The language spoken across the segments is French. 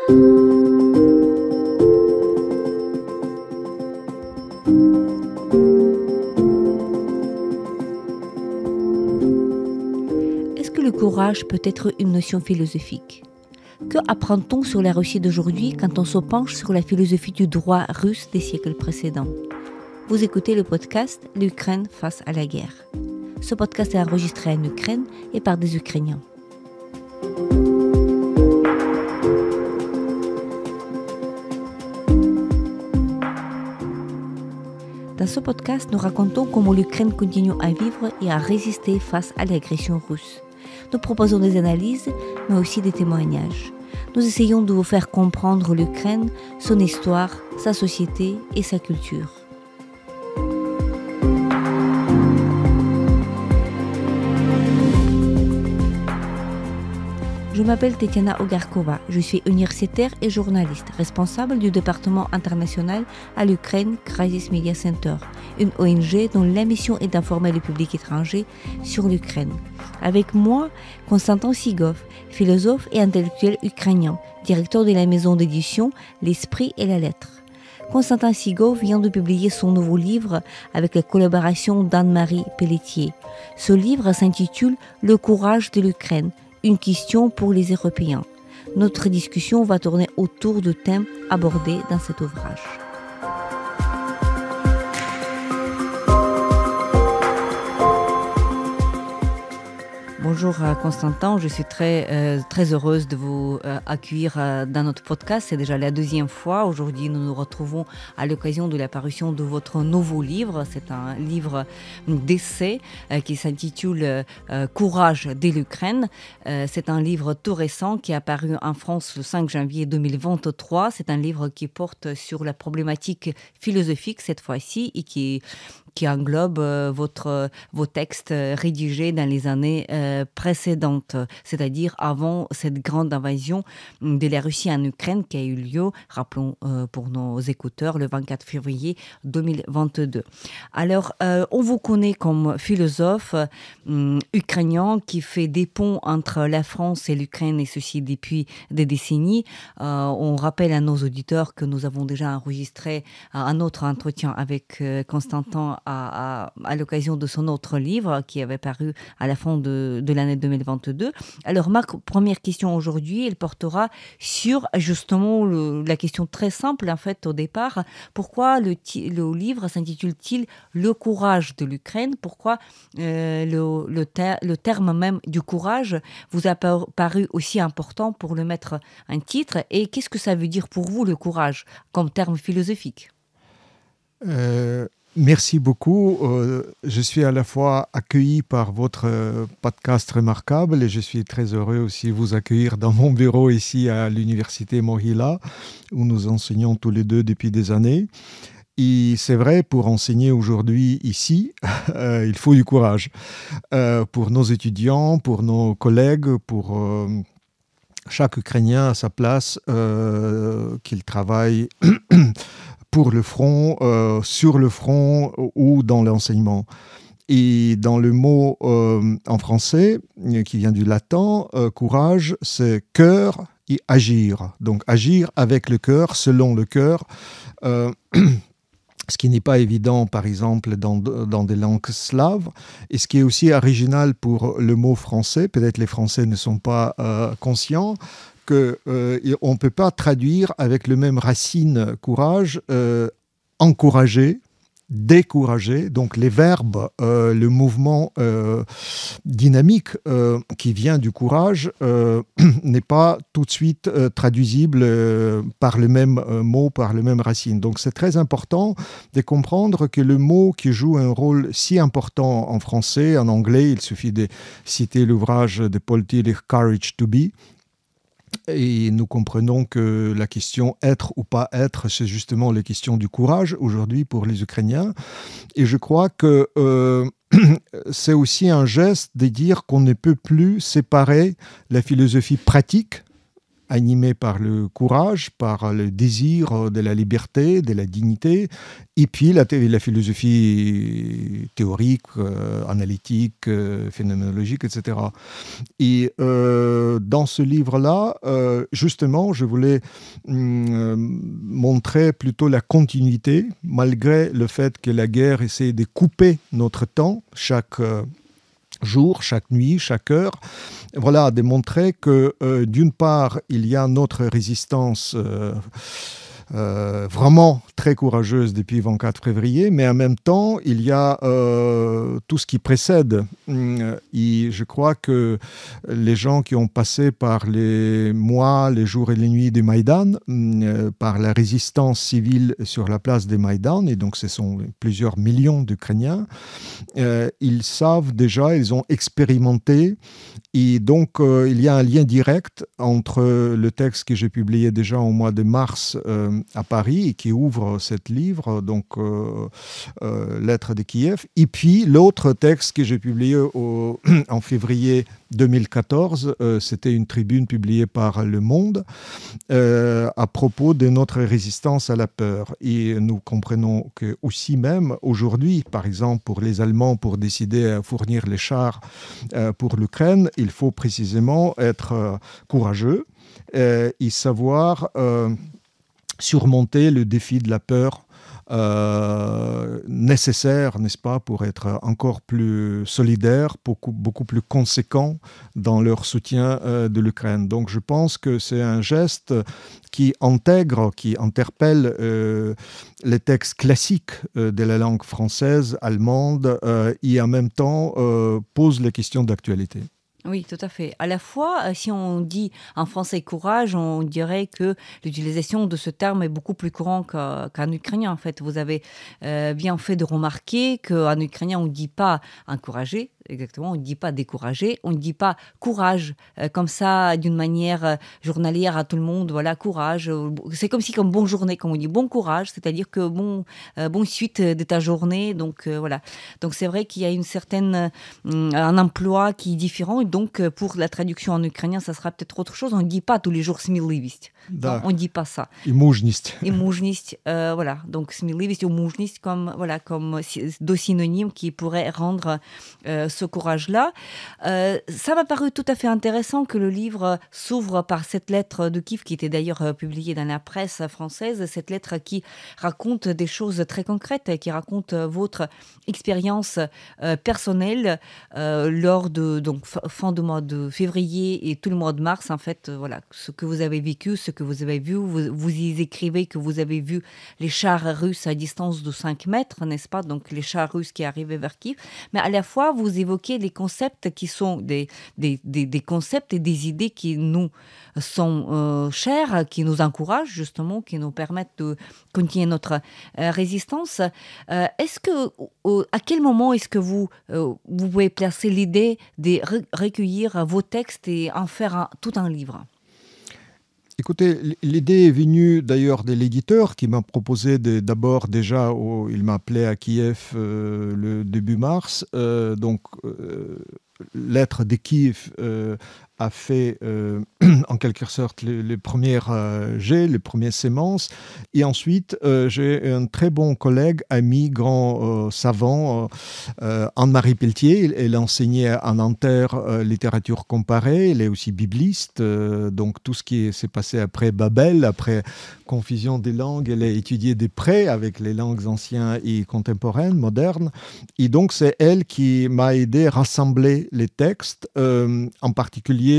Est-ce que le courage peut être une notion philosophique ? Que apprend-on sur la Russie d'aujourd'hui quand on se penche sur la philosophie du droit russe des siècles précédents ? Vous écoutez le podcast « L'Ukraine face à la guerre ». Ce podcast est enregistré en Ukraine et par des Ukrainiens. Dans ce podcast, nous racontons comment l'Ukraine continue à vivre et à résister face à l'agression russe. Nous proposons des analyses, mais aussi des témoignages. Nous essayons de vous faire comprendre l'Ukraine, son histoire, sa société et sa culture. Je m'appelle Tetiana Ogarkova, je suis universitaire et journaliste, responsable du département international à l'Ukraine Crisis Media Center, une ONG dont la mission est d'informer le public étranger sur l'Ukraine. Avec moi, Konstantin Sigov, philosophe et intellectuel ukrainien, directeur de la maison d'édition L'Esprit et la Lettre. Konstantin Sigov vient de publier son nouveau livre avec la collaboration d'Anne-Marie Pelletier. Ce livre s'intitule « Le courage de l'Ukraine ». Une question pour les Européens. Notre discussion va tourner autour de thèmes abordés dans cet ouvrage. Bonjour Konstantin, je suis très heureuse de vous accueillir dans notre podcast. C'est déjà la deuxième fois. Aujourd'hui, nous nous retrouvons à l'occasion de la parution de votre nouveau livre. C'est un livre d'essai qui s'intitule Courage de l'Ukraine. C'est un livre tout récent qui est apparu en France le 5 janvier 2023. C'est un livre qui porte sur la problématique philosophique cette fois-ci et qui englobe vos textes rédigés dans les années précédentes, c'est-à-dire avant cette grande invasion de la Russie en Ukraine qui a eu lieu, rappelons pour nos écouteurs, le 24 février 2022. Alors, on vous connaît comme philosophe ukrainien qui fait des ponts entre la France et l'Ukraine, et ceci depuis des décennies. On rappelle à nos auditeurs que nous avons déjà enregistré un autre entretien avec Konstantin à l'occasion de son autre livre qui avait paru à la fin de l'année 2022. Alors, ma première question aujourd'hui, elle portera sur justement la question très simple, en fait, au départ. Pourquoi le livre s'intitule-t-il « Le courage de l'Ukraine » ? Pourquoi le terme même du courage vous a paru aussi important pour le mettre en titre ? Et qu'est-ce que ça veut dire pour vous, le courage, comme terme philosophique ? Merci beaucoup. Je suis à la fois accueilli par votre podcast remarquable et je suis très heureux aussi de vous accueillir dans mon bureau ici à l'université Mohyla où nous enseignons tous les deux depuis des années. Et c'est vrai, pour enseigner aujourd'hui ici, il faut du courage. Pour nos étudiants, pour nos collègues, pour chaque Ukrainien à sa place, qu'il travaille pour le front, sur le front ou dans l'enseignement. Et dans le mot en français, qui vient du latin, courage, c'est cœur et agir. Donc agir avec le cœur, selon le cœur, ce qui n'est pas évident, par exemple, dans des langues slaves, et ce qui est aussi original pour le mot français, peut-être les Français ne sont pas conscients, qu'on ne peut pas traduire avec le même racine courage, encourager, décourager, donc les verbes, le mouvement dynamique qui vient du courage n'est pas tout de suite traduisible par le même mot, par le même racine. Donc c'est très important de comprendre que le mot qui joue un rôle si important en français, en anglais, il suffit de citer l'ouvrage de Paul Tillich, Courage to be. Et nous comprenons que la question être ou pas être, c'est justement la question du courage aujourd'hui pour les Ukrainiens. Et je crois que c'est aussi un geste de dire qu'on ne peut plus séparer la philosophie pratique animé par le courage, par le désir de la liberté, de la dignité, et puis la philosophie théorique, analytique, phénoménologique, etc. Et dans ce livre-là, justement, je voulais montrer plutôt la continuité, malgré le fait que la guerre essaie de couper notre temps, chaque jour, chaque nuit, chaque heure. Voilà, de montrer que d'une part, il y a notre résistance vraiment très courageuse depuis le 24 février, mais en même temps, il y a tout ce qui précède. Et je crois que les gens qui ont passé par les mois, les jours et les nuits du Maïdan, par la résistance civile sur la place des Maïdan, et donc ce sont plusieurs millions d'Ukrainiens, ils savent déjà, ils ont expérimenté. Et donc, il y a un lien direct entre le texte que j'ai publié déjà au mois de mars à Paris et qui ouvre cet livre, donc Lettres de Kiev, et puis l'autre texte que j'ai publié en février 2014, c'était une tribune publiée par Le Monde à propos de notre résistance à la peur. Et nous comprenons que aussi même aujourd'hui, par exemple pour les Allemands, pour décider à fournir les chars pour l'Ukraine, il faut précisément être courageux et savoir surmonter le défi de la peur nécessaire, n'est-ce pas, pour être encore plus solidaire, beaucoup plus conséquent dans leur soutien de l'Ukraine. Donc je pense que c'est un geste qui intègre, qui interpelle les textes classiques de la langue française, allemande, et en même temps pose les questions d'actualité. Oui, tout à fait. À la fois, si on dit en français courage, on dirait que l'utilisation de ce terme est beaucoup plus courant qu'en ukrainien. En fait, vous avez bien fait de remarquer qu'en ukrainien, on ne dit pas encourager, exactement, on ne dit pas décourager, on ne dit pas courage, comme ça, d'une manière journalière à tout le monde, voilà, courage. C'est comme si, comme bonne journée, comme on dit bon courage, c'est-à-dire que bon suite de ta journée. Donc, voilà. Donc, c'est vrai qu'il y a une certaine, un emploi qui est différent. Donc, pour la traduction en ukrainien, ça sera peut-être autre chose. On ne dit pas tous les jours смеливость. On ne dit pas ça. Et мужність. Et mужність, voilà. Donc, смеливость ou mужність comme deux synonymes qui pourraient rendre ce courage-là. Ça m'a paru tout à fait intéressant que le livre s'ouvre par cette lettre de Kiev qui était d'ailleurs publiée dans la presse française, cette lettre qui raconte des choses très concrètes, qui raconte votre expérience personnelle lors de fin du mois de février et tout le mois de mars, en fait, voilà, ce que vous avez vécu, ce que vous avez vu, vous y écrivez que vous avez vu les chars russes à distance de 5 mètres, n'est-ce pas, donc les chars russes qui arrivaient vers Kiev, mais à la fois vous évoquez les concepts qui sont des concepts et des idées qui nous sont chers, qui nous encouragent justement, qui nous permettent de continuer notre résistance. Est-ce que, à quel moment est-ce que vous pouvez placer l'idée de recueillir vos textes et en faire tout un livre? Écoutez, l'idée est venue d'ailleurs de l'éditeur qui m'a proposé d'abord déjà, il m'a appelé à Kiev le début mars, Lettres de Kiev a fait en quelque sorte les premières jets, les premières sémences. Et ensuite, j'ai un très bon collègue, ami, grand savant, Anne-Marie Pelletier. Elle enseignait à Nanterre littérature comparée. Elle est aussi bibliste. Donc tout ce qui s'est passé après Babel, après confusion des langues, elle a étudié de près avec les langues anciennes et contemporaines, modernes. Et donc c'est elle qui m'a aidé à rassembler les textes, en particulier.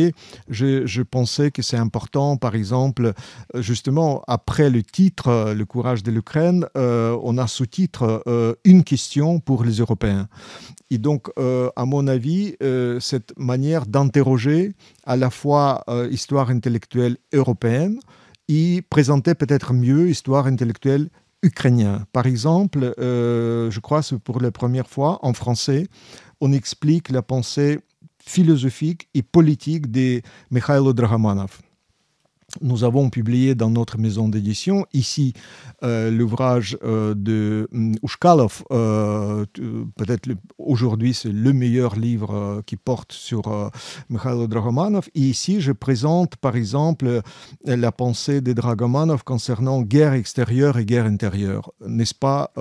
Je pensais que c'est important, par exemple, justement, après le titre « Le courage de l'Ukraine », on a sous-titre « Une question pour les Européens ». Et donc, à mon avis, cette manière d'interroger à la fois histoire intellectuelle européenne et présenter peut-être mieux histoire intellectuelle ukrainienne. Par exemple, je crois que c'est pour la première fois, en français, on explique la pensée philosophique et politique de Mikhailo Dragomanov. Nous avons publié dans notre maison d'édition, ici, l'ouvrage de Ushkalov. Peut-être aujourd'hui, c'est le meilleur livre qui porte sur Mikhail Dragomanov. Et ici, je présente, par exemple, la pensée des Dragomanov concernant guerre extérieure et guerre intérieure. N'est-ce pas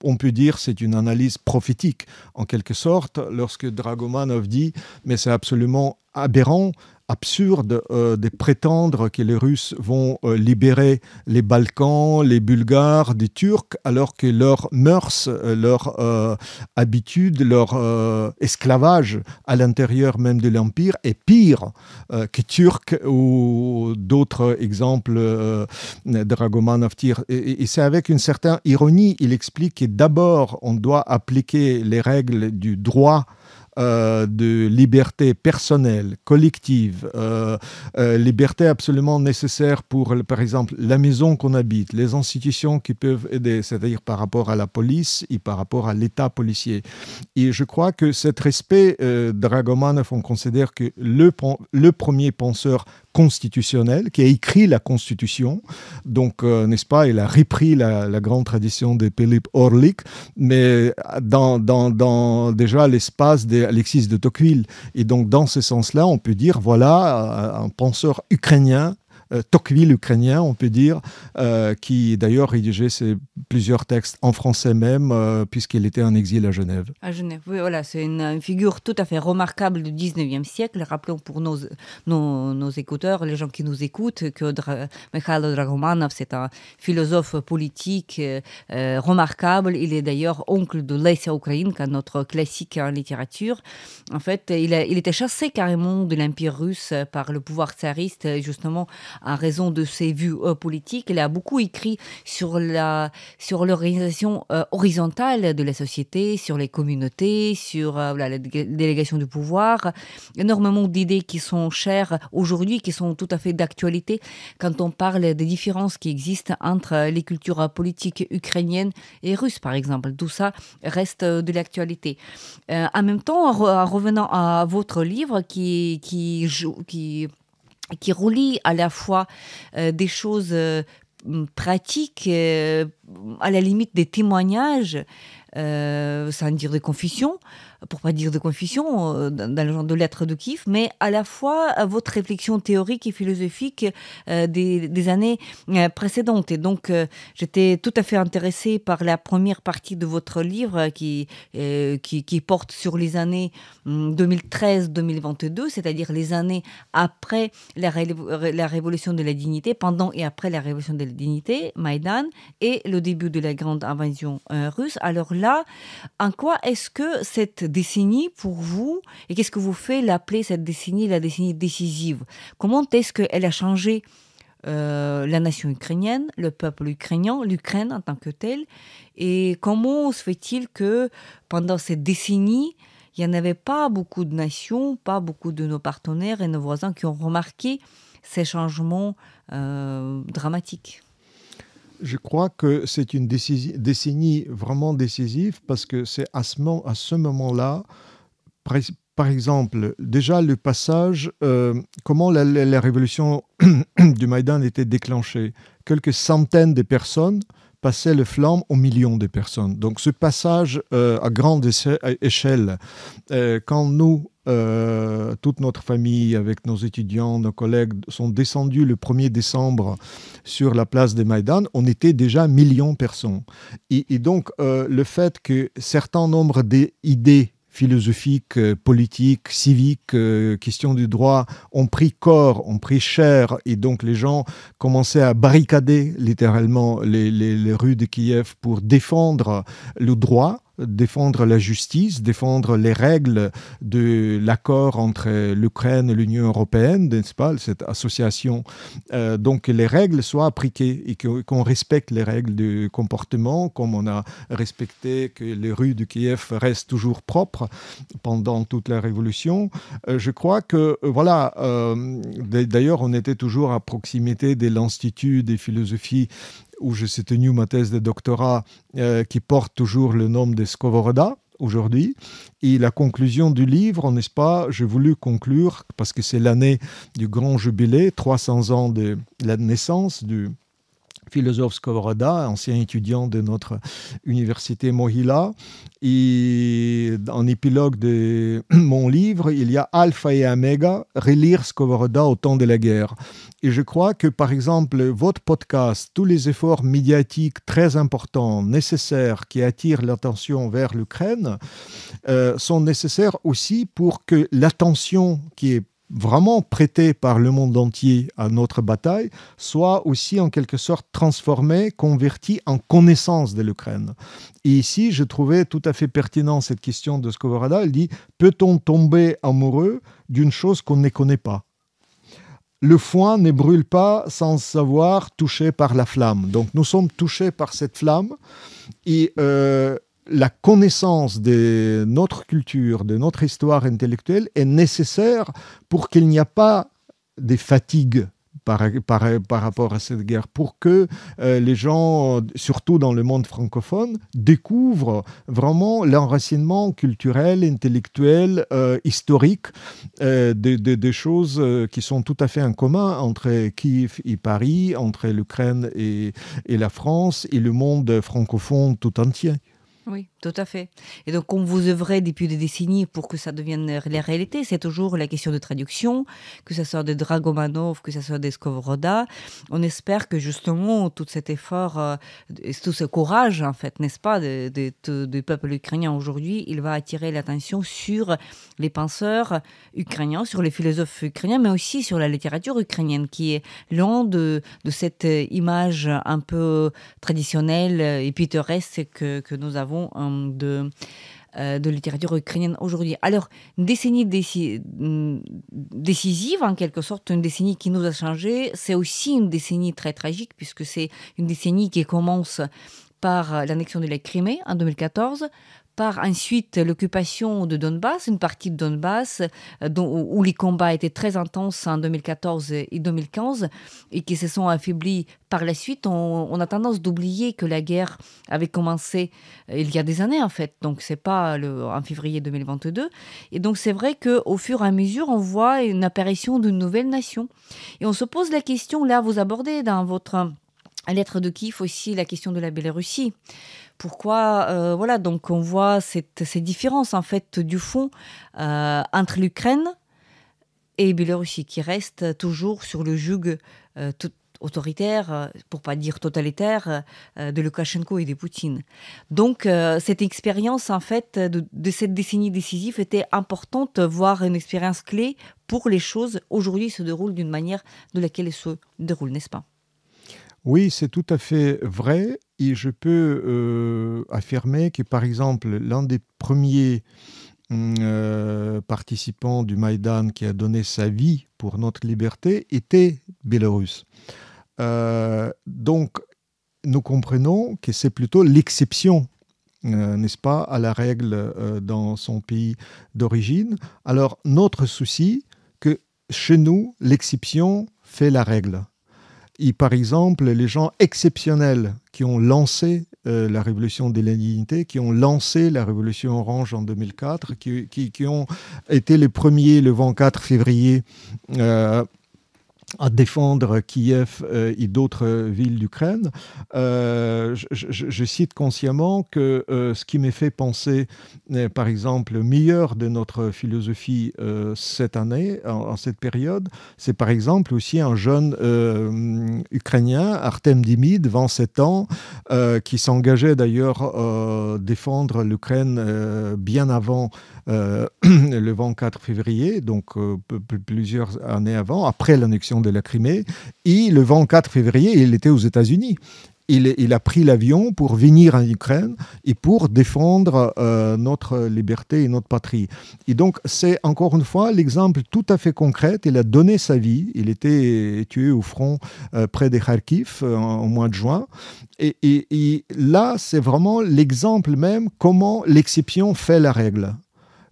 on peut dire que c'est une analyse prophétique, en quelque sorte, lorsque Dragomanov dit « mais c'est absolument aberrant ». Absurde de prétendre que les Russes vont libérer les Balkans, les Bulgares, des Turcs, alors que leurs mœurs, leur habitude, leur esclavage à l'intérieur même de l'Empire est pire que Turcs ou d'autres exemples Dragomanov tire. Et c'est avec une certaine ironie, il explique que d'abord, on doit appliquer les règles du droit de liberté personnelle, collective, liberté absolument nécessaire pour, par exemple, la maison qu'on habite, les institutions qui peuvent aider, c'est-à-dire par rapport à la police et par rapport à l'État policier. Et je crois que cet respect, Dragomanov, on considère que le premier penseur constitutionnel qui a écrit la Constitution, donc, n'est-ce pas, il a repris la grande tradition de Philippe Orlik, mais dans déjà l'espace d'Alexis de Tocqueville. Et donc, dans ce sens-là, on peut dire, voilà, un penseur ukrainien, Tocqueville ukrainien, on peut dire, qui d'ailleurs rédigeait plusieurs textes en français même, puisqu'il était en exil à Genève. À Genève, oui, voilà, c'est une figure tout à fait remarquable du 19e siècle. Rappelons pour nos écouteurs, les gens qui nous écoutent, que Mikhail Dragomanov, c'est un philosophe politique remarquable. Il est d'ailleurs oncle de Lesia Ukrainka, notre classique en littérature. En fait, il était chassé carrément de l'Empire russe par le pouvoir tsariste, justement, en raison de ses vues politiques. Il a beaucoup écrit sur l'organisation horizontale de la société, sur les communautés, sur la délégation du pouvoir. Énormément d'idées qui sont chères aujourd'hui, qui sont tout à fait d'actualité quand on parle des différences qui existent entre les cultures politiques ukrainiennes et russes, par exemple. Tout ça reste de l'actualité. En même temps, en revenant à votre livre qui relie à la fois des choses pratiques, à la limite des témoignages, sans dire de confession, pour pas dire de confession, dans le genre de lettres de Kiev, mais à la fois votre réflexion théorique et philosophique des années précédentes. Et donc, j'étais tout à fait intéressée par la première partie de votre livre qui porte sur les années 2013-2022, c'est-à-dire les années après la révolution de la dignité, pendant et après la révolution de la dignité, Maïdan, et le début de la grande invasion russe. Alors là, en quoi est-ce que cette décennie pour vous, et qu'est-ce que vous fait l'appeler cette décennie la décennie décisive? Comment est-ce qu'elle a changé la nation ukrainienne, le peuple ukrainien, l'Ukraine en tant que telle, et comment se fait-il que pendant cette décennie, il n'y en avait pas beaucoup de nations, pas beaucoup de nos partenaires et nos voisins qui ont remarqué ces changements dramatiques? Je crois que c'est une décennie vraiment décisive parce que c'est à ce moment-là, par exemple, déjà le passage, comment la révolution du Maïdan était déclenchée. Quelques centaines de personnes passaient le flamme aux millions de personnes. Donc ce passage à grande échelle, quand nous, toute notre famille, avec nos étudiants, nos collègues, sont descendus le 1er décembre sur la place de Maïdan, on était déjà millions de personnes. Et donc, le fait que certain nombre d'idées philosophiques, politiques, civiques, questions du droit, ont pris corps, ont pris chair, et donc les gens commençaient à barricader littéralement les rues de Kiev pour défendre le droit, défendre la justice, défendre les règles de l'accord entre l'Ukraine et l'Union européenne, n'est-ce pas, cette association. Donc les règles soient appliquées et qu'on respecte les règles de comportement, comme on a respecté que les rues de Kiev restent toujours propres pendant toute la révolution. Je crois que, voilà, d'ailleurs on était toujours à proximité de l'Institut des philosophies où j'ai tenu ma thèse de doctorat qui porte toujours le nom de Skovoroda, aujourd'hui. Et la conclusion du livre, n'est-ce pas, j'ai voulu conclure, parce que c'est l'année du grand jubilé, 300 ans de la naissance du philosophe Skovoroda, ancien étudiant de notre université Mohila. Et en épilogue de mon livre, il y a Alpha et Omega, relire Skovoroda au temps de la guerre. Et je crois que, par exemple, votre podcast, tous les efforts médiatiques très importants, nécessaires, qui attirent l'attention vers l'Ukraine, sont nécessaires aussi pour que l'attention qui est vraiment prêté par le monde entier à notre bataille, soit aussi en quelque sorte transformé, converti en connaissance de l'Ukraine. Et ici, je trouvais tout à fait pertinent cette question de Skovoroda. Il dit, peut-on tomber amoureux d'une chose qu'on ne connaît pas ? Le foin ne brûle pas sans savoir touché par la flamme. Donc nous sommes touchés par cette flamme et la connaissance de notre culture, de notre histoire intellectuelle est nécessaire pour qu'il n'y ait pas de fatigue par rapport à cette guerre, pour que les gens, surtout dans le monde francophone, découvrent vraiment l'enracinement culturel, intellectuel, historique des choses qui sont tout à fait en commun entre Kiev et Paris, entre l'Ukraine et la France et le monde francophone tout entier. Oui, tout à fait. Et donc, comme vous œuvrez depuis des décennies pour que ça devienne la réalité, c'est toujours la question de traduction, que ce soit de Dragomanov, que ce soit de Skovoroda. On espère que justement, tout cet effort, tout ce courage, en fait, n'est-ce pas, du peuple ukrainien aujourd'hui, il va attirer l'attention sur les penseurs ukrainiens, sur les philosophes ukrainiens, mais aussi sur la littérature ukrainienne, qui est loin de cette image un peu traditionnelle et pittoresque que nous avons de littérature ukrainienne aujourd'hui. Alors, une décennie décisive, en quelque sorte, une décennie qui nous a changé, c'est aussi une décennie très tragique, puisque c'est une décennie qui commence par l'annexion de la Crimée en 2014, par ensuite l'occupation de Donbass, une partie de Donbass où les combats étaient très intenses en 2014 et 2015 et qui se sont affaiblis par la suite. On a tendance d'oublier que la guerre avait commencé il y a des années en fait, donc c'est pas en février 2022. Et donc c'est vrai qu'au fur et à mesure, on voit une apparition d'une nouvelle nation. Et on se pose la question, là vous abordez dans votre lettre de Kiev aussi la question de la Biélorussie. Pourquoi voilà, donc on voit ces différences en fait du fond entre l'Ukraine et Biélorussie qui reste toujours sur le joug autoritaire, pour pas dire totalitaire, de Loukachenko et de Poutine. Donc cette expérience en fait de cette décennie décisive était importante, voire une expérience clé pour les choses aujourd'hui se déroulent d'une manière de laquelle elles se déroulent, n'est-ce pas ? Oui, c'est tout à fait vrai. Et je peux affirmer que, par exemple, l'un des premiers participants du Maïdan qui a donné sa vie pour notre liberté était biélorusse. Donc, nous comprenons que c'est plutôt l'exception, n'est-ce pas, à la règle dans son pays d'origine. Alors, notre souci, que chez nous, l'exception fait la règle. Et par exemple, les gens exceptionnels qui ont lancé la révolution de l'indignité, qui ont lancé la révolution orange en 2004, qui ont été les premiers le 24 février à défendre Kiev et d'autres villes d'Ukraine. Je cite consciemment que ce qui m'a fait penser, par exemple, le meilleur de notre philosophie cette année, en cette période, c'est par exemple aussi un jeune Ukrainien, Artem Demid, 27 ans, qui s'engageait d'ailleurs à défendre l'Ukraine bien avant le 24 février, donc plusieurs années avant, après l'annexion de la Crimée. Et le 24 février, il était aux États-Unis. Il a pris l'avion pour venir en Ukraine et pour défendre notre liberté et notre patrie. Et donc, c'est encore une fois l'exemple tout à fait concret. Il a donné sa vie. Il était tué au front près de Kharkiv au mois de juin. Et là, c'est vraiment l'exemple même comment l'exception fait la règle.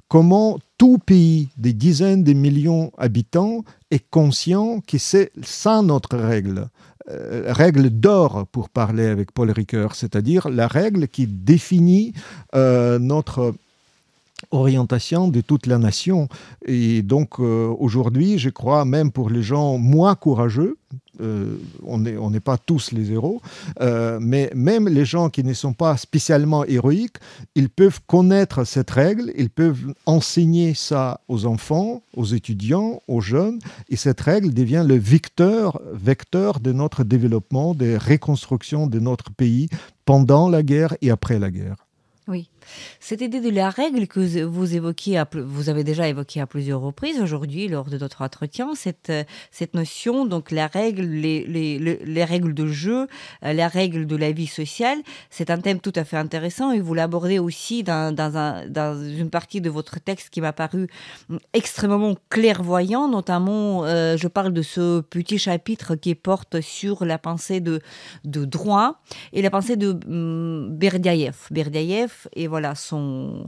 Comment tout pays des dizaines de millions d'habitants est conscient que c'est ça notre règle. Règle d'or, pour parler avec Paul Ricoeur, c'est-à-dire la règle qui définit notre orientation de toute la nation. Et donc aujourd'hui, je crois, même pour les gens moins courageux, on n'est pas tous les héros, mais même les gens qui ne sont pas spécialement héroïques, ils peuvent connaître cette règle, ils peuvent enseigner ça aux enfants, aux étudiants, aux jeunes, et cette règle devient le vecteur de notre développement, de reconstruction de notre pays pendant la guerre et après la guerre. Oui. Cette idée de la règle que vous évoquiez, vous avez déjà évoqué à plusieurs reprises aujourd'hui lors de notre entretien, cette notion, donc la règle, les règles de jeu, la règle de la vie sociale, c'est un thème tout à fait intéressant et vous l'abordez aussi dans une partie de votre texte qui m'a paru extrêmement clairvoyant, notamment je parle de ce petit chapitre qui porte sur la pensée de droit et la pensée de Berdyaev et voilà son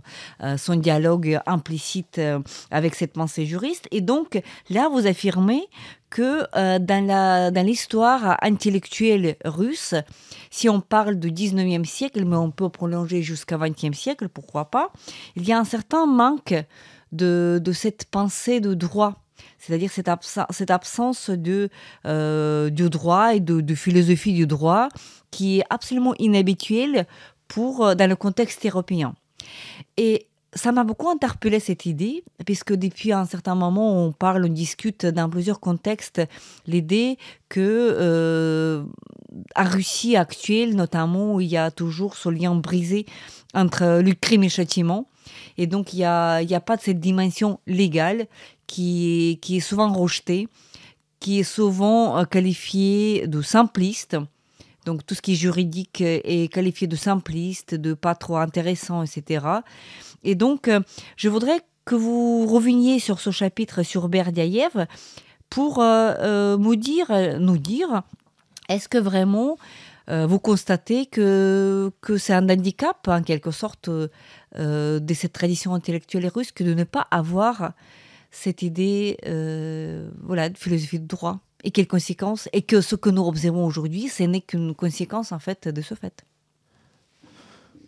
dialogue implicite avec cette pensée juriste. Et donc, là, vous affirmez que dans l'histoire intellectuelle russe, si on parle du 19e siècle, mais on peut prolonger jusqu'à 20e siècle, pourquoi pas, il y a un certain manque de cette pensée de droit. C'est-à-dire cette absence du droit et de philosophie du droit qui est absolument inhabituelle dans le contexte européen. Et ça m'a beaucoup interpellé cette idée, puisque depuis un certain moment, on discute dans plusieurs contextes l'idée que en Russie actuelle, notamment, il y a toujours ce lien brisé entre le crime et le châtiment. Et donc, il y a pas de cette dimension légale qui est souvent rejetée, qui est souvent qualifiée de simpliste. Donc, tout ce qui est juridique est qualifié de simpliste, de pas trop intéressant, etc. Et donc, je voudrais que vous reveniez sur ce chapitre sur Berdyaev pour nous dire, est-ce que vraiment vous constatez que c'est un handicap, en quelque sorte, de cette tradition intellectuelle russe que de ne pas avoir cette idée de philosophie de droit? Et quelles conséquences? Et que ce que nous observons aujourd'hui, ce n'est qu'une conséquence, en fait, de ce fait.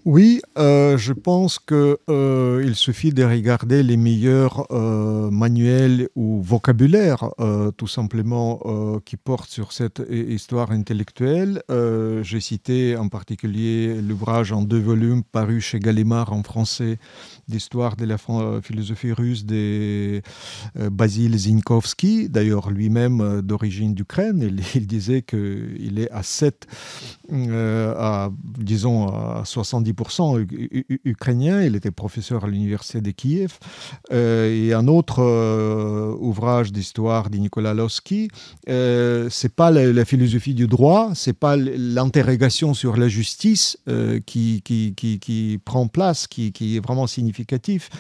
Oui, je pense qu'il suffit de regarder les meilleurs manuels ou vocabulaires, tout simplement, qui portent sur cette histoire intellectuelle. J'ai cité en particulier l'ouvrage en 2 volumes paru chez Gallimard en français d'histoire de la philosophie russe de Basil Zinkowski, d'ailleurs lui-même d'origine d'Ukraine. Il disait qu'il est à 70% ukrainien. Il était professeur à l'université de Kiev. Et un autre ouvrage d'histoire de Nicolas Losky, c'est pas la philosophie du droit, c'est pas l'interrogation sur la justice qui prend place, qui est vraiment significatif.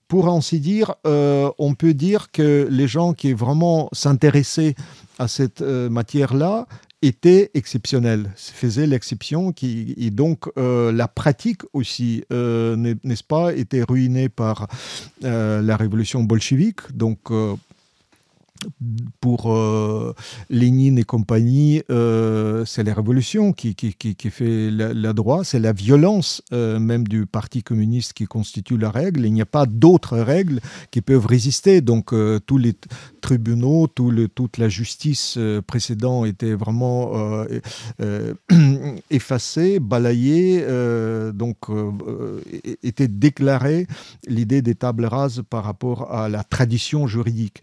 Pour ainsi dire, on peut dire que les gens qui vraiment s'intéressaient à cette matière-là était exceptionnel, faisait l'exception, et donc la pratique aussi, n'est-ce pas, était ruinée par la révolution bolchevique. Donc pour Lénine et compagnie, c'est la révolution qui fait la droite, c'est la violence même du Parti communiste qui constitue la règle. Il n'y a pas d'autres règles qui peuvent résister. Donc tous les tribunaux, toute la justice précédente était vraiment effacée, balayée, était déclarée l'idée des tables rases par rapport à la tradition juridique.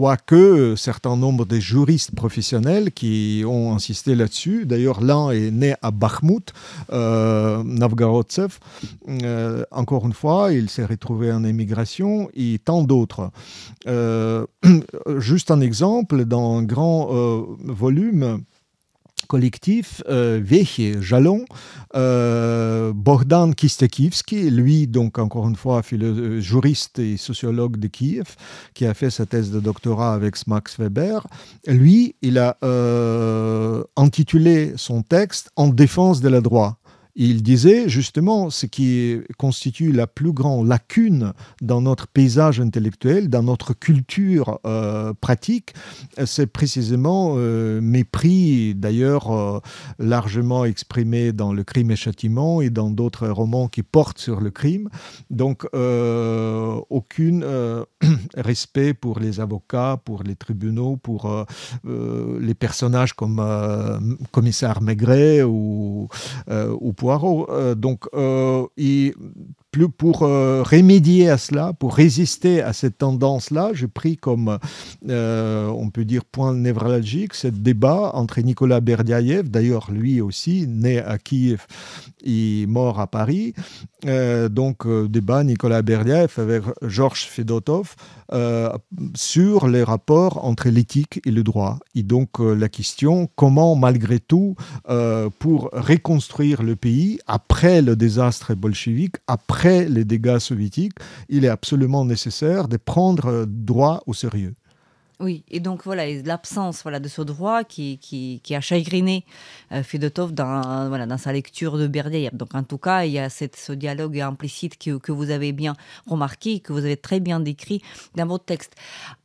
Quoique certain nombre de juristes professionnels qui ont insisté là-dessus, d'ailleurs l'un est né à Bakhmout, Novgorodtsev, encore une fois, il s'est retrouvé en émigration, et tant d'autres. Juste un exemple, dans un grand volume collectif, Vechy, Jalon, Bogdan Kistiakivski, lui, donc encore une fois, juriste et sociologue de Kiev, qui a fait sa thèse de doctorat avec Max Weber, lui, il a intitulé son texte « En défense de la droite ». Il disait justement ce qui constitue la plus grande lacune dans notre paysage intellectuel, dans notre culture pratique, c'est précisément mépris, d'ailleurs largement exprimé dans Le Crime et Châtiment et dans d'autres romans qui portent sur le crime. Donc aucun respect pour les avocats, pour les tribunaux, pour les personnages comme commissaire Maigret ou Poirot. Pour remédier à cela, pour résister à cette tendance-là, j'ai pris comme, on peut dire, point névralgique ce débat entre Nicolas Berdiaïev, d'ailleurs lui aussi, né à Kiev et mort à Paris, débat Nicolas Berdiaïev avec Georges Fedotov sur les rapports entre l'éthique et le droit. Et donc la question, comment malgré tout, pour reconstruire le pays, après le désastre bolchevique, après les dégâts soviétiques, il est absolument nécessaire de prendre droit au sérieux. Oui, et donc voilà, l'absence de ce droit qui a chagriné Fedotov dans sa lecture de Berdiaïev. Donc en tout cas, il y a ce dialogue implicite que vous avez bien remarqué, que vous avez très bien décrit dans votre texte.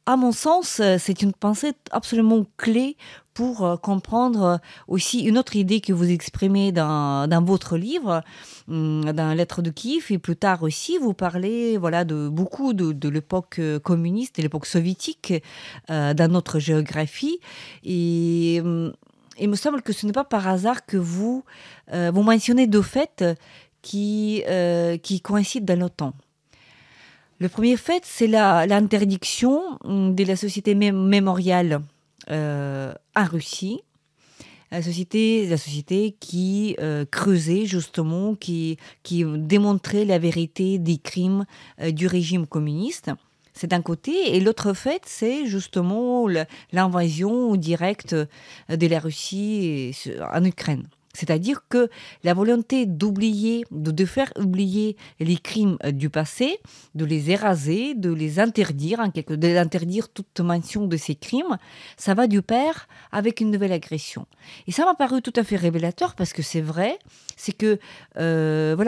À mon sens, c'est une pensée absolument clé pour comprendre aussi une autre idée que vous exprimez dans votre livre, dans Lettres de Kiev, et plus tard aussi, vous parlez de beaucoup de l'époque communiste, de l'époque soviétique dans notre géographie. Et il me semble que ce n'est pas par hasard que vous mentionnez deux faits qui coïncident dans le temps. Le premier fait, c'est l'interdiction de la société mémoriale en Russie, la société qui creusait justement, qui démontrait la vérité des crimes du régime communiste. C'est d'un côté. Et l'autre fait, c'est justement l'invasion directe de la Russie en Ukraine. C'est-à-dire que la volonté d'oublier, de faire oublier les crimes du passé, de les éraser, de les interdire, d'interdire toute mention de ces crimes, ça va du pair avec une nouvelle agression. Et ça m'a paru tout à fait révélateur parce que c'est vrai, c'est que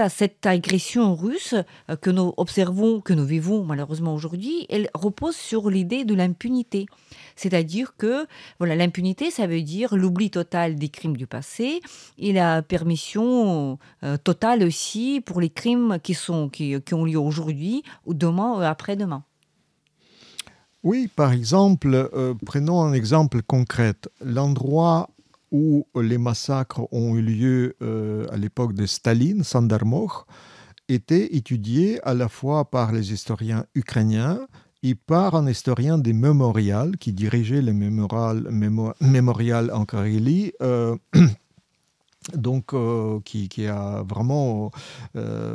cette agression russe que nous observons, que nous vivons malheureusement aujourd'hui, elle repose sur l'idée de l'impunité. C'est-à-dire que l'impunité, ça veut dire l'oubli total des crimes du passé et la permission totale aussi pour les crimes qui ont lieu aujourd'hui ou demain ou après-demain. Oui, par exemple, prenons un exemple concret. L'endroit où les massacres ont eu lieu à l'époque de Staline, Sandarmoch, était étudié à la fois par les historiens ukrainiens et par un historien des mémorials qui dirigeait le mémorial en Carélie, qui a vraiment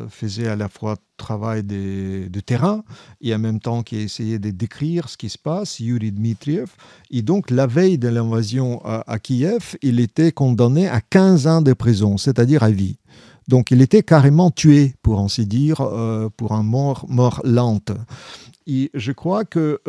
faisait à la fois travail de terrain et en même temps qui a essayé de décrire ce qui se passe, Yuri Dmitriev. Et donc, la veille de l'invasion à Kiev, il était condamné à 15 ans de prison, c'est-à-dire à vie. Donc, il était carrément tué, pour ainsi dire, pour un mort lente. Et je crois que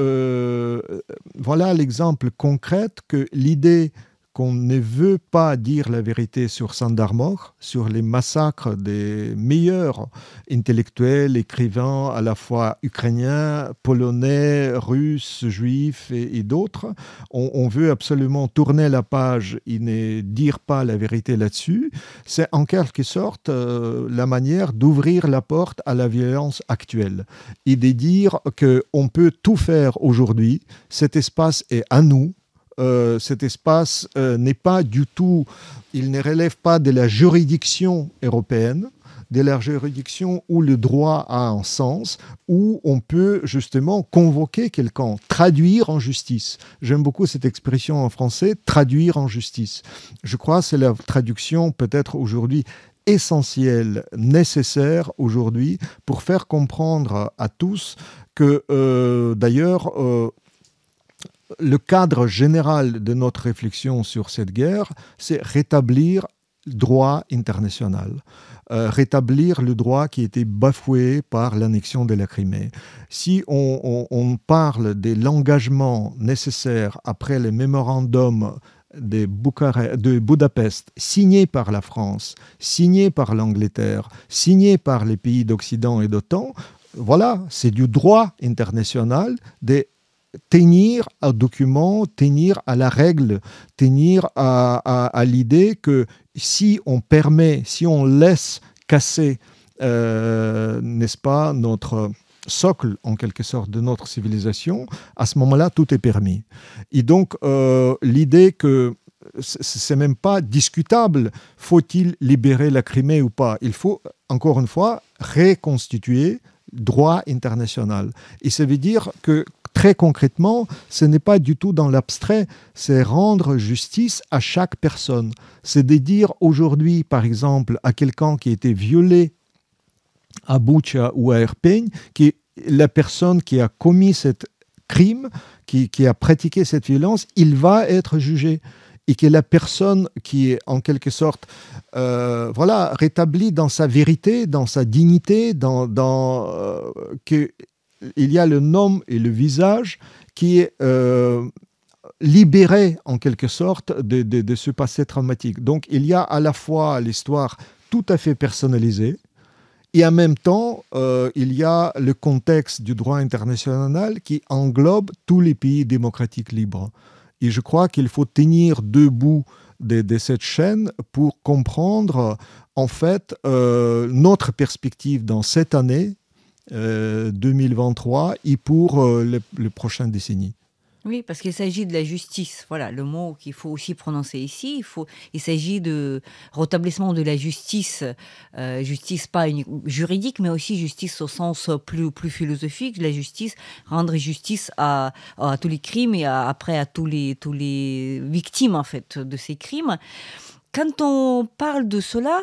voilà l'exemple concret que l'idée qu'on ne veut pas dire la vérité sur Sandarmoch, sur les massacres des meilleurs intellectuels, écrivains, à la fois ukrainiens, polonais, russes, juifs et d'autres. On veut absolument tourner la page et ne dire pas la vérité là-dessus. C'est en quelque sorte la manière d'ouvrir la porte à la violence actuelle et de dire qu'on peut tout faire aujourd'hui. Cet espace est à nous. Cet espace n'est pas du tout, il ne relève pas de la juridiction européenne, de la juridiction où le droit a un sens, où on peut justement convoquer quelqu'un, traduire en justice. J'aime beaucoup cette expression en français, traduire en justice. Je crois que c'est la traduction peut-être aujourd'hui essentielle, nécessaire aujourd'hui pour faire comprendre à tous que d'ailleurs le cadre général de notre réflexion sur cette guerre, c'est rétablir le droit international, rétablir le droit qui a été bafoué par l'annexion de la Crimée. Si on parle de l'engagement nécessaire après le mémorandum de Budapest, signé par la France, signé par l'Angleterre, signé par les pays d'Occident et d'OTAN, voilà, c'est du droit international de tenir au document, tenir à la règle, tenir à l'idée que si on permet, si on laisse casser, n'est-ce pas, notre socle, en quelque sorte, de notre civilisation, à ce moment-là, tout est permis. Et donc, l'idée que c'est même pas discutable, faut-il libérer la Crimée ou pas? Il faut, encore une fois, reconstituer droit international. Et ça veut dire que, très concrètement, ce n'est pas du tout dans l'abstrait, c'est rendre justice à chaque personne. C'est de dire aujourd'hui, par exemple, à quelqu'un qui a été violé à Bucha ou à Irpin, qui la personne qui a commis ce crime, qui a pratiqué cette violence, il va être jugé. Et que la personne qui est en quelque sorte voilà, rétablie dans sa vérité, dans sa dignité, qu'il y a le nom et le visage qui est libéré en quelque sorte de ce passé traumatique. Donc il y a à la fois l'histoire tout à fait personnalisée, et en même temps, il y a le contexte du droit international qui englobe tous les pays démocratiques libres. Et je crois qu'il faut tenir debout de cette chaîne pour comprendre, en fait, notre perspective dans cette année 2023 et pour les prochaines décennies. Oui, parce qu'il s'agit de la justice. Voilà, le mot qu'il faut aussi prononcer ici. Il s'agit de rétablissement de la justice, justice pas juridique, mais aussi justice au sens plus philosophique. La justice, rendre justice à tous les crimes et après à tous les victimes en fait de ces crimes. Quand on parle de cela,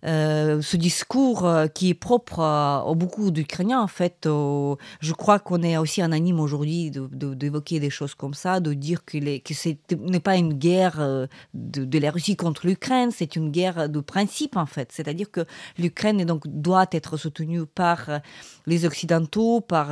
ce discours qui est propre à beaucoup d'Ukrainiens, en fait, je crois qu'on est aussi en anime aujourd'hui d'évoquer des choses comme ça, de dire que ce n'est pas une guerre de la Russie contre l'Ukraine, c'est une guerre de principe, en fait. C'est-à-dire que l'Ukraine doit être soutenue par les Occidentaux, par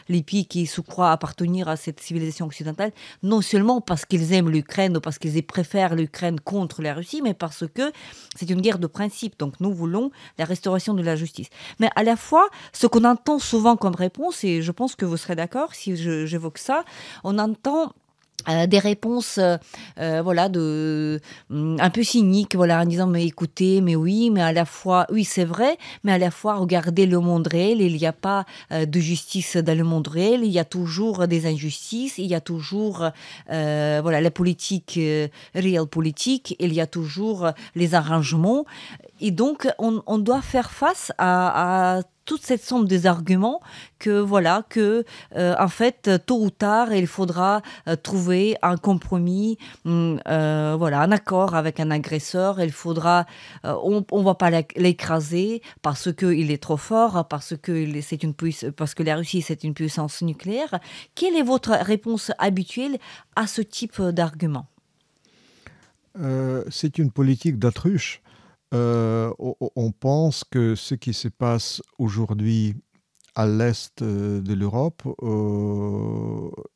les pays qui se croient appartenir à cette civilisation occidentale, non seulement parce qu'ils aiment l'Ukraine ou parce qu'ils préfèrent l'Ukraine contre la Russie, mais parce que c'est une guerre de principe. Donc nous voulons la restauration de la justice. Mais à la fois, ce qu'on entend souvent comme réponse, et je pense que vous serez d'accord si j'évoque ça, on entend des réponses voilà, un peu cyniques, voilà, en disant mais écoutez, mais oui, mais à la fois, oui c'est vrai, mais à la fois regardez le monde réel, il n'y a pas de justice dans le monde réel, il y a toujours des injustices, il y a toujours voilà, la politique, réelle politique, il y a toujours les arrangements, et donc on doit faire face à toute cette somme des arguments que voilà que en fait tôt ou tard il faudra trouver un compromis, voilà, un accord avec un agresseur. Il faudra, on va pas l'écraser parce que il est trop fort, parce que la Russie c'est une puissance nucléaire. Quelle est votre réponse habituelle à ce type d'argument? C'est une politique d'autruche. On pense que ce qui se passe aujourd'hui à l'est de l'Europe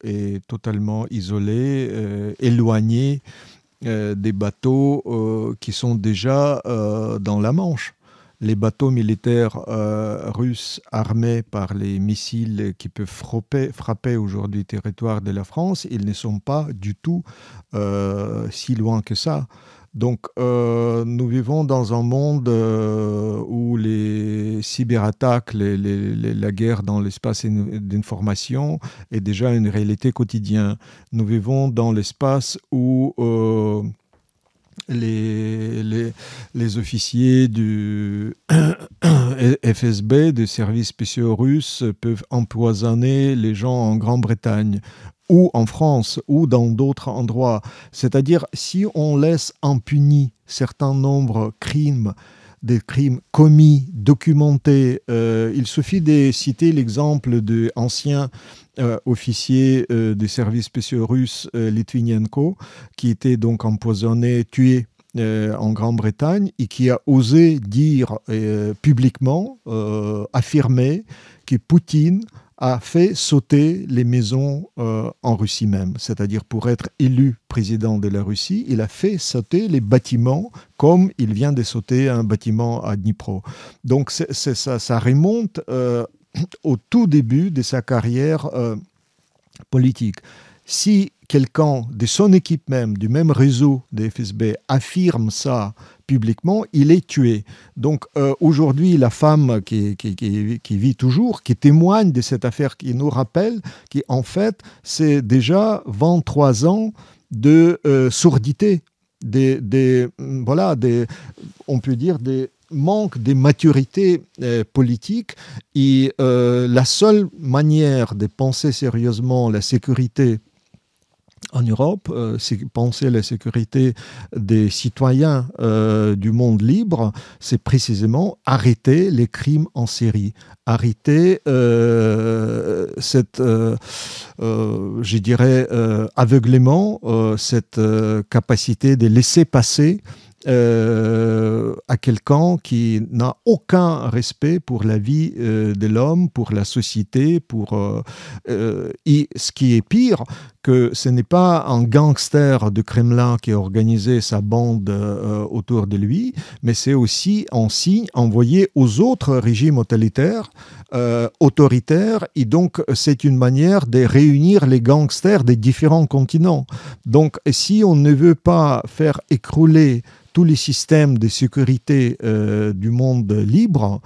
est totalement isolé, éloigné des bateaux qui sont déjà dans la Manche. Les bateaux militaires russes armés par les missiles qui peuvent frapper aujourd'hui le territoire de la France, ils ne sont pas du tout si loin que ça. Donc, nous vivons dans un monde où les cyberattaques, la guerre dans l'espace d'information est déjà une réalité quotidienne. Nous vivons dans l'espace où les officiers du FSB, des services spéciaux russes, peuvent empoisonner les gens en Grande-Bretagne ou en France, ou dans d'autres endroits. C'est-à-dire, si on laisse impunis certains nombres des crimes commis, documentés, il suffit de citer l'exemple d'anciens officier des services spéciaux russes, Litvinenko, qui était donc empoisonné, tué en Grande-Bretagne, et qui a osé dire publiquement, affirmer que Poutine a fait sauter les maisons en Russie même. C'est-à-dire pour être élu président de la Russie, il a fait sauter les bâtiments comme il vient de sauter un bâtiment à Dnipro. Donc ça remonte au tout début de sa carrière politique. Si quelqu'un de son équipe même, du même réseau des FSB, affirme ça publiquement, il est tué. Donc aujourd'hui, la femme qui vit toujours, qui témoigne de cette affaire, qui nous rappelle qu'en fait, c'est déjà 23 ans de surdité, on peut dire des manque de maturité politique et la seule manière de penser sérieusement la sécurité en Europe, c'est penser la sécurité des citoyens du monde libre, c'est précisément arrêter les crimes en série, arrêter je dirais, aveuglément, cette capacité de laisser passer à quelqu'un qui n'a aucun respect pour la vie de l'homme, pour la société, et ce qui est pire, que ce n'est pas un gangster du Kremlin qui a organisé sa bande autour de lui, mais c'est aussi un signe envoyé aux autres régimes autoritaires, et donc c'est une manière de réunir les gangsters des différents continents. Donc si on ne veut pas faire écrouler tous les systèmes de sécurité du monde libre,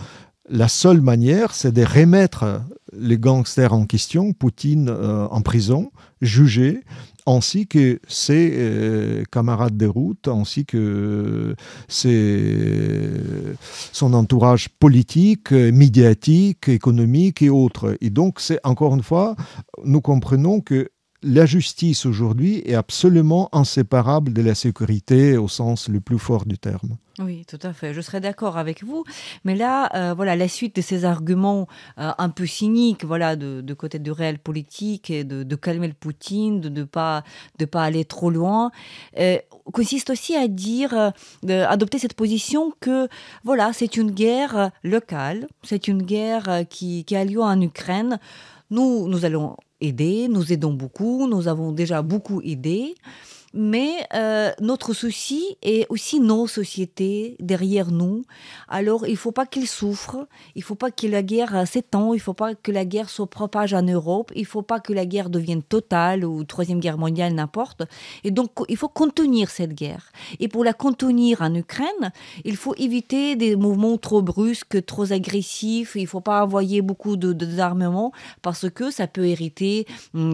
la seule manière, c'est de remettre les gangsters en question, Poutine en prison, jugé, ainsi que ses camarades de route, ainsi que son entourage politique, médiatique, économique et autres. Et donc, c'est encore une fois, nous comprenons que la justice aujourd'hui est absolument inséparable de la sécurité au sens le plus fort du terme. Oui, tout à fait. Je serais d'accord avec vous. Mais là, voilà, la suite de ces arguments un peu cyniques, voilà, de côté du réel politique et de calmer le Poutine, de ne pas aller trop loin, consiste aussi à dire, adopter cette position que, voilà, c'est une guerre locale, c'est une guerre qui a lieu en Ukraine. Nous allons aider, nous aidons beaucoup, nous avons déjà beaucoup aidé. Mais notre souci est aussi nos sociétés derrière nous. Alors, il ne faut pas qu'ils souffrent, il ne faut pas que la guerre s'étende, il ne faut pas que la guerre se propage en Europe, il ne faut pas que la guerre devienne totale ou Troisième Guerre mondiale, n'importe. Et donc, il faut contenir cette guerre. Et pour la contenir en Ukraine, il faut éviter des mouvements trop brusques, trop agressifs. Il ne faut pas envoyer beaucoup d'armements parce que ça peut irriter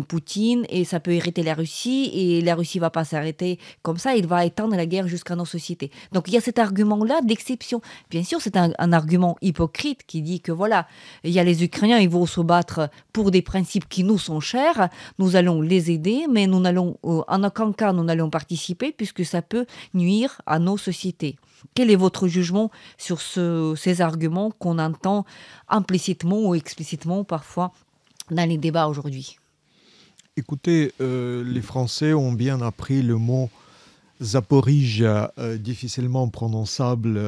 Poutine et ça peut irriter la Russie et la Russie ne va pas s'arrêter comme ça, il va étendre la guerre jusqu'à nos sociétés. Donc il y a cet argument-là d'exception. Bien sûr, c'est un argument hypocrite qui dit que voilà, il y a les Ukrainiens, ils vont se battre pour des principes qui nous sont chers, nous allons les aider, mais nous n'allons, en aucun cas, nous n'allons participer puisque ça peut nuire à nos sociétés. Quel est votre jugement sur ces arguments qu'on entend implicitement ou explicitement parfois dans les débats aujourd'hui ? Écoutez, les Français ont bien appris le mot Zaporizhzhia, difficilement prononçable,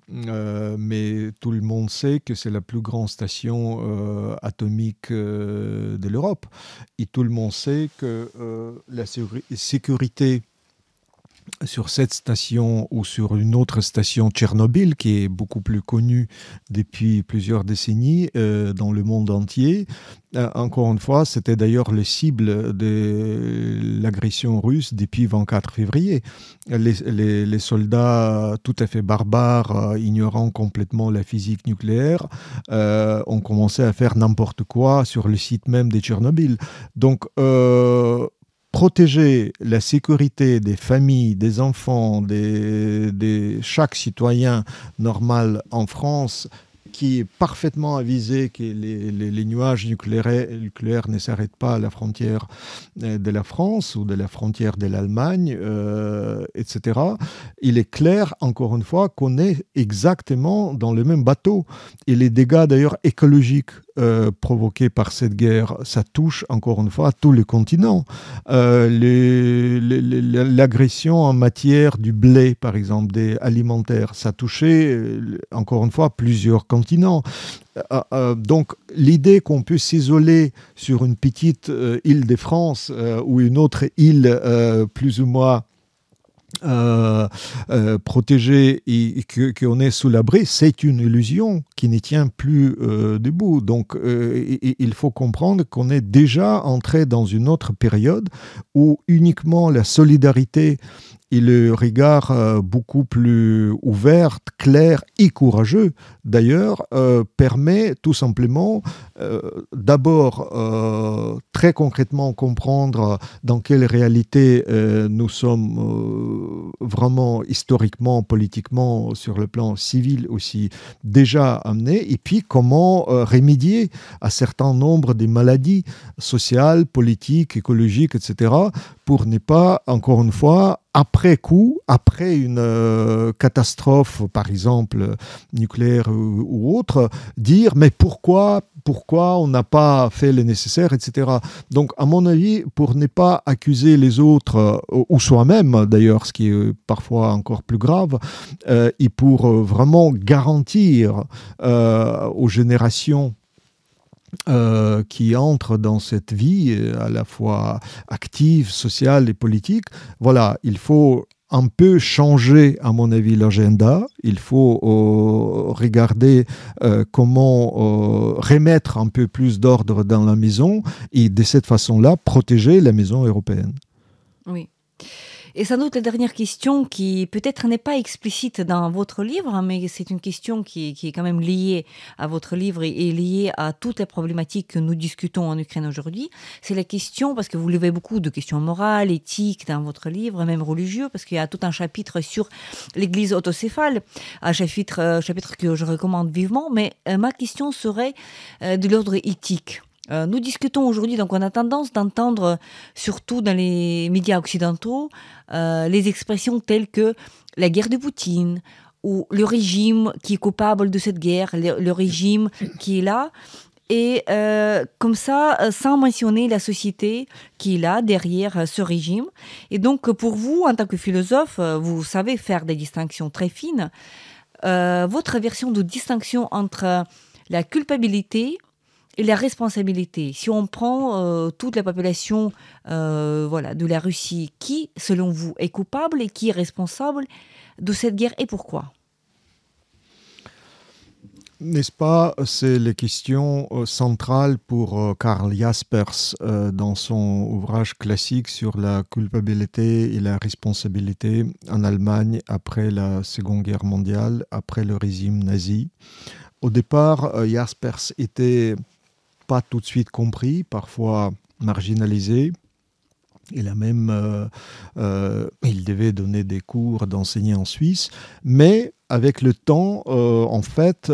mais tout le monde sait que c'est la plus grande station atomique de l'Europe. Et tout le monde sait que la sécurité sur cette station ou sur une autre station, Tchernobyl, qui est beaucoup plus connue depuis plusieurs décennies dans le monde entier. Encore une fois, c'était d'ailleurs le cible de l'agression russe depuis le 24 février. Les soldats tout à fait barbares, ignorant complètement la physique nucléaire, ont commencé à faire n'importe quoi sur le site même de Tchernobyl. Donc, protéger la sécurité des familles, des enfants, de chaque citoyen normal en France, qui est parfaitement avisé que les nuages nucléaires ne s'arrêtent pas à la frontière de la France ou de la frontière de l'Allemagne, etc. Il est clair, encore une fois, qu'on est exactement dans le même bateau. Et les dégâts, d'ailleurs, écologiques provoqués par cette guerre, ça touche, encore une fois, tous les continents. L'agression en matière du blé, par exemple, des alimentaires, ça touchait, encore une fois, plusieurs continents. continent. Donc, l'idée qu'on peut s'isoler sur une petite île de France ou une autre île plus ou moins protégé et qu'on est sous l'abri, c'est une illusion qui ne tient plus debout. Donc, il faut comprendre qu'on est déjà entré dans une autre période où uniquement la solidarité et le regard beaucoup plus ouvert, clair et courageux, d'ailleurs, permet tout simplement d'abord très concrètement comprendre dans quelle réalité nous sommes vraiment historiquement, politiquement, sur le plan civil aussi déjà amenés, et puis comment remédier à certain nombre de maladies sociales, politiques, écologiques, etc., pour ne pas, encore une fois, après coup, après une catastrophe, par exemple, nucléaire ou autre, dire mais pourquoi on n'a pas fait le nécessaire, etc. Donc, à mon avis, pour ne pas accuser les autres, ou soi-même d'ailleurs, ce qui est parfois encore plus grave, et pour vraiment garantir aux générations qui entrent dans cette vie à la fois active, sociale et politique, voilà, il faut un peu changer, à mon avis, l'agenda. Il faut regarder comment remettre un peu plus d'ordre dans la maison et de cette façon-là, protéger la maison européenne. Oui. Et sans doute la dernière question qui peut-être n'est pas explicite dans votre livre, mais c'est une question qui est quand même liée à votre livre et liée à toutes les problématiques que nous discutons en Ukraine aujourd'hui. C'est la question, parce que vous levez beaucoup de questions morales, éthiques dans votre livre, même religieux, parce qu'il y a tout un chapitre sur l'Église autocéphale, un chapitre que je recommande vivement, mais ma question serait de l'ordre éthique. Nous discutons aujourd'hui, donc on a tendance d'entendre, surtout dans les médias occidentaux, les expressions telles que la guerre de Poutine ou le régime qui est coupable de cette guerre, le régime qui est là. Et comme ça, sans mentionner la société qui est là, derrière ce régime. Et donc, pour vous, en tant que philosophe, vous savez faire des distinctions très fines. Votre version de distinction entre la culpabilité et la responsabilité. Si on prend toute la population de la Russie, qui, selon vous, est coupable et qui est responsable de cette guerre et pourquoi ? N'est-ce pas, c'est la question centrale pour Karl Jaspers dans son ouvrage classique sur la culpabilité et la responsabilité en Allemagne après la Seconde Guerre mondiale, après le régime nazi. Au départ, Jaspers était pas tout de suite compris, parfois marginalisé. Il a même, il devait donner des cours d'enseigner en Suisse, mais avec le temps, en fait,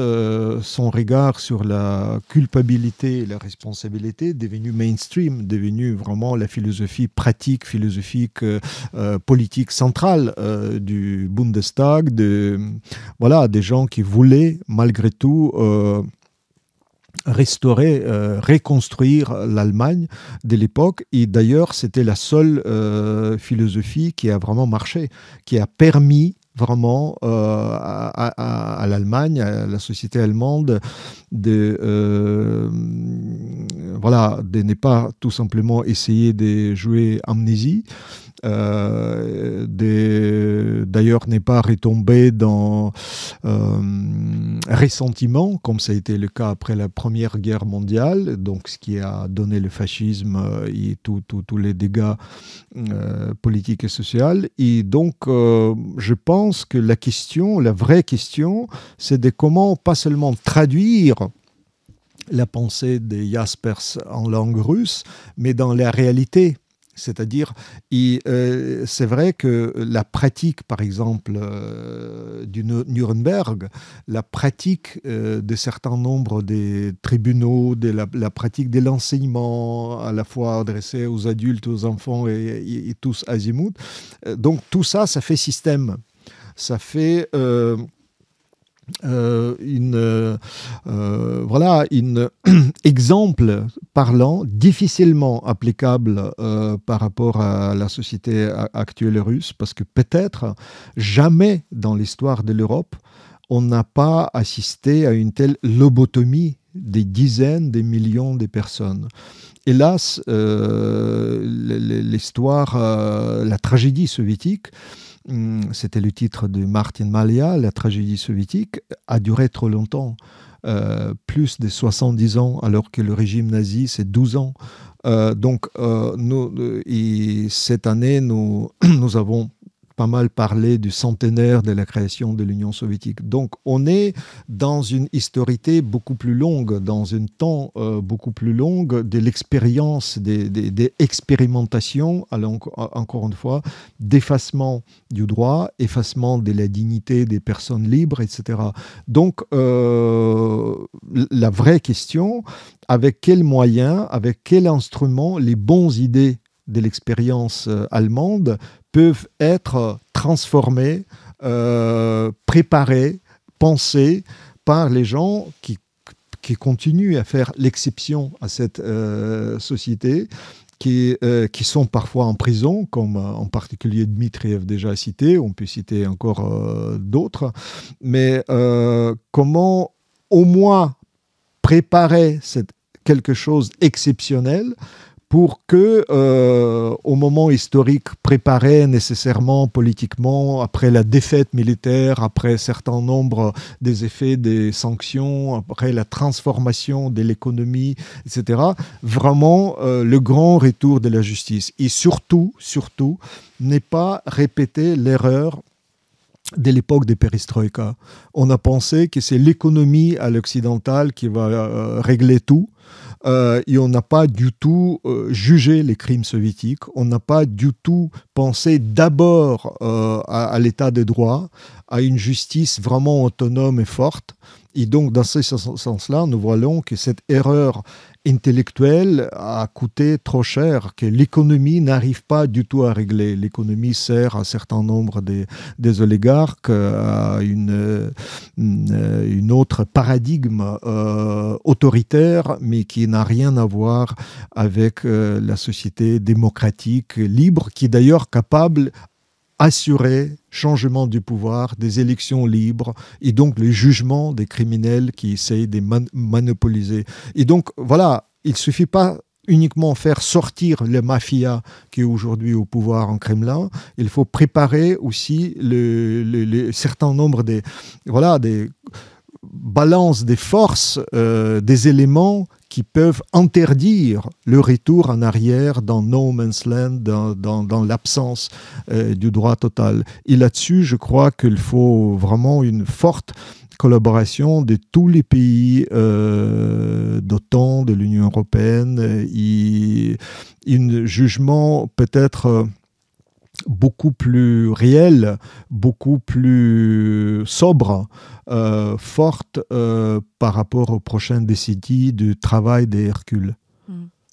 son regard sur la culpabilité et la responsabilité est devenu mainstream, devenu vraiment la philosophie pratique, philosophique, politique centrale du Bundestag, des gens qui voulaient malgré tout restaurer, reconstruire l'Allemagne de l'époque. Et d'ailleurs, c'était la seule philosophie qui a vraiment marché, qui a permis vraiment à l'Allemagne, à la société allemande, de ne pas tout simplement essayer de jouer amnésie, d'ailleurs n'est pas retombé dans ressentiment, comme ça a été le cas après la Première Guerre mondiale, donc ce qui a donné le fascisme et tous les dégâts politiques et sociaux. Et donc, je pense que la vraie question, c'est de comment pas seulement traduire la pensée de Jaspers en langue russe, mais dans la réalité. C'est-à-dire, c'est vrai que la pratique, par exemple, du Nuremberg, la pratique de certains nombres des tribunaux, la pratique de l'enseignement, à la fois adressé aux adultes, aux enfants et tous azimuts, donc tout ça, ça fait système. Ça fait exemple parlant, difficilement applicable par rapport à la société actuelle russe, parce que peut-être jamais dans l'histoire de l'Europe, on n'a pas assisté à une telle lobotomie des dizaines, des millions de personnes. Hélas, l'histoire, la tragédie soviétique, c'était le titre de Martin Malia, la tragédie soviétique, a duré trop longtemps. Plus de 70 ans, alors que le régime nazi, c'est 12 ans. Et cette année, nous avons pas mal parlé du centenaire de la création de l'Union soviétique. Donc, on est dans une historité beaucoup plus longue, dans un temps beaucoup plus long de l'expérience, des expérimentations, alors, encore une fois, d'effacement du droit, effacement de la dignité des personnes libres, etc. Donc, la vraie question, avec quels moyens, avec quels instruments les bonnes idées de l'expérience allemande peuvent être transformées, préparées, pensées par les gens qui continuent à faire l'exception à cette société, qui sont parfois en prison, comme en particulier Dmitriev déjà cité, on peut citer encore d'autres, mais comment au moins préparer quelque chose d'exceptionnel pour que, au moment historique préparé nécessairement politiquement, après la défaite militaire, après un certain nombre des effets des sanctions, après la transformation de l'économie, etc., vraiment le grand retour de la justice. Et surtout, ne pas répéter l'erreur de l'époque des perestroïka. On a pensé que c'est l'économie à l'occidental qui va régler tout. Et on n'a pas du tout jugé les crimes soviétiques. On n'a pas du tout pensé d'abord à l'état de droit, à une justice vraiment autonome et forte. Et donc, dans ce sens-là, nous voyons que cette erreur intellectuelle a coûté trop cher, que l'économie n'arrive pas du tout à régler. L'économie sert à un certain nombre des oligarques, à une autre paradigme autoritaire, mais qui n'a rien à voir avec la société démocratique, libre, qui est d'ailleurs capable assurer changement du pouvoir, des élections libres et donc le jugement des criminels qui essayent de monopoliser. Et donc, voilà, il ne suffit pas uniquement faire sortir la mafia qui est aujourd'hui au pouvoir en Kremlin, il faut préparer aussi le certain nombre des balances des forces, des éléments qui peuvent interdire le retour en arrière dans no man's land, dans l'absence du droit total. Et là-dessus, je crois qu'il faut vraiment une forte collaboration de tous les pays d'OTAN, de l'Union européenne, et un jugement peut-être beaucoup plus réel, beaucoup plus sobre, forte par rapport aux prochaines décennies du travail des Hercules.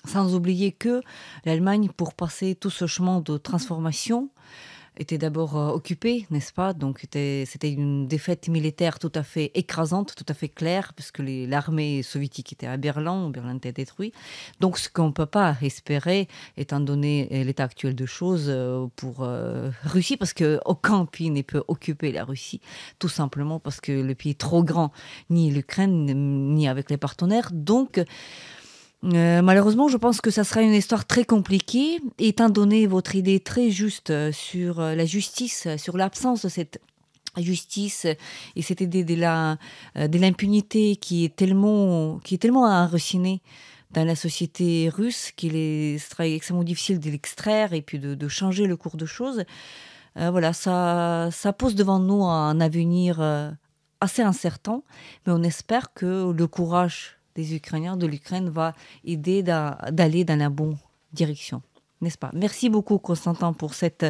Sans oublier que l'Allemagne, pour passer tout ce chemin de transformation, était d'abord occupée, n'est-ce pas? Donc c'était une défaite militaire tout à fait écrasante, tout à fait claire, puisque l'armée soviétique était à Berlin, Berlin était détruit. Donc ce qu'on ne peut pas espérer, étant donné l'état actuel de choses, pour Russie, parce qu'aucun pays ne peut occuper la Russie, tout simplement parce que le pays est trop grand, ni l'Ukraine, ni avec les partenaires. Donc malheureusement, je pense que ça sera une histoire très compliquée, étant donné votre idée très juste sur la justice, sur l'absence de cette justice et cette idée de l'impunité qui est tellement enracinée dans la société russe qu'il est extrêmement difficile de l'extraire et puis de changer le cours de choses. Voilà, ça pose devant nous un avenir assez incertain, mais on espère que le courage des Ukrainiens, de l'Ukraine, va aider d'aller dans la bonne direction, n'est-ce pas? Merci beaucoup, Constantin, pour cet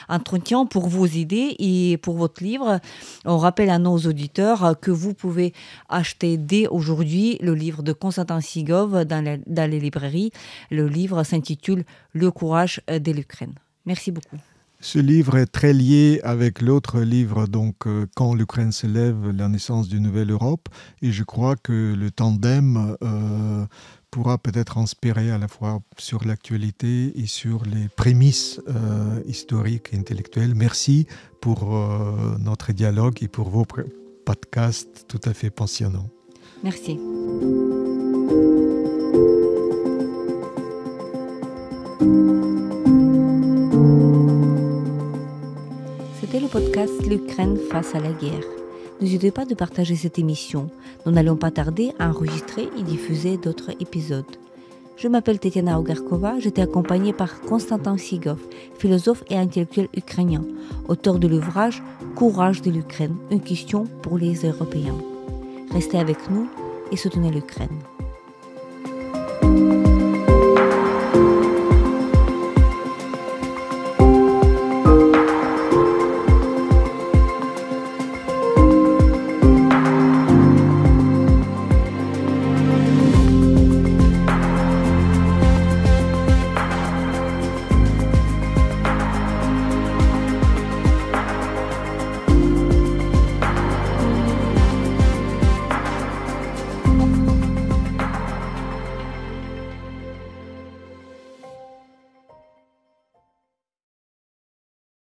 entretien, pour vos idées et pour votre livre. On rappelle à nos auditeurs que vous pouvez acheter dès aujourd'hui le livre de Constantin Sigov dans les librairies. Le livre s'intitule « Le courage de l'Ukraine ». Merci beaucoup. Ce livre est très lié avec l'autre livre, donc Quand l'Ukraine se lève, la naissance d'une nouvelle Europe. Et je crois que le tandem pourra peut-être inspirer à la fois sur l'actualité et sur les prémices historiques et intellectuelles. Merci pour notre dialogue et pour vos podcast tout à fait passionnant. Merci. C'était le podcast L'Ukraine face à la guerre. N'hésitez pas de partager cette émission. Nous n'allons pas tarder à enregistrer et diffuser d'autres épisodes. Je m'appelle Tetiana Ogarkova, j'étais accompagnée par Konstantin Sigov, philosophe et intellectuel ukrainien, auteur de l'ouvrage « Courage de l'Ukraine, une question pour les Européens ». Restez avec nous et soutenez l'Ukraine.